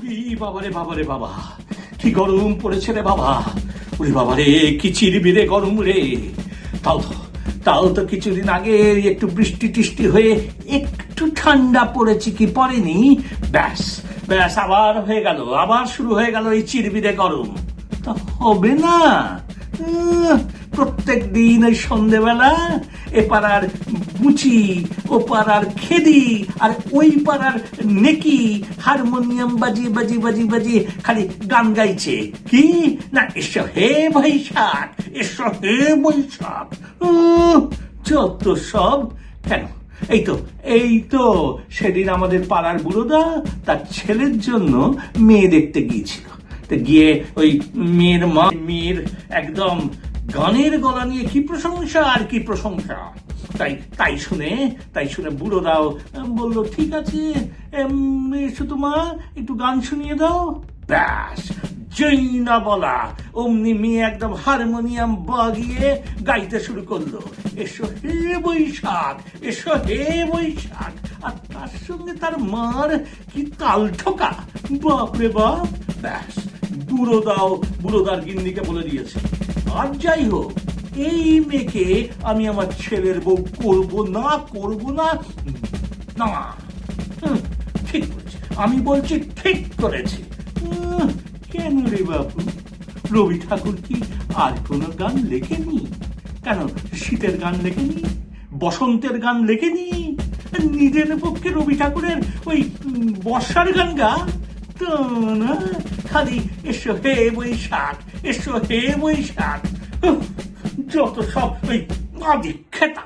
বাবারে বাবারে বাবা, কি গরম পড়েছে রে বাবা। ওরে বাবারে, কি চিরবিরে গরম রে। তাও তো কিছুদিন আগে একটু বৃষ্টি টিষ্টি হয়ে একটু ঠান্ডা পড়েছে, কি পড়েনি। ব্যাস ব্যাস, আবার হয়ে গেল, আবার শুরু হয়ে গেল এই চিরবিরে গরম। তা হবে না। প্রত্যেক দিন ওই সন্ধেবেলা এ পাড়ার বুচি, ও পাড়ার খেদি, আর ওই পাড়ার নেকি হারমোনিয়াম বাজিয়ে বাজিয়ে বাজিয়ে বাজিয়ে খালি গান গাইছে কি না, এসো হে বৈশাখ, এসো হে বৈশাখ। যত সব। কেন, এই তো সেদিন আমাদের পাড়ার বুড়োদা তার ছেলের জন্য মেয়ে দেখতে গিয়েছিল। গিয়ে ওই মেয়ের একদম গানের গলা নিয়ে কি প্রশংসা আর কি প্রশংসা। তাই শুনে বুড়োরাও বলল, ঠিক আছে এসো মা, একটু গান শুনিয়ে দাও। ব্যাস, যেই না বলা অমনি মেয়ে একদম হারমোনিয়াম বাজিয়ে গাইতে শুরু করলো, এসো হে বৈশাখ, এসো হে বৈশাখ। আর তার সঙ্গে তার মার কি তাল ঠোকা, বাপরে বাপ। ব্যাস, বুড়োদার গিন্নিকে বলে দিয়েছে, আর যাই হোক এই মেয়েকে আমি আমার ছেলের বউ করবো না। না, ঠিক করেছি, আমি বলছি ঠিক করেছি। কেন রে বাবু, রবি ঠাকুর কি আর কোনো গান লেখেনি? কেন শীতের গান লেখেনি, বসন্তের গান লেখেনি? নিজের পক্ষে রবি ঠাকুরের ওই বর্ষার গান গা তো না, খালি এসো হে বৈশাখ, এসো হে বৈশাখ। যত সব ওই আদিক্ষেতা।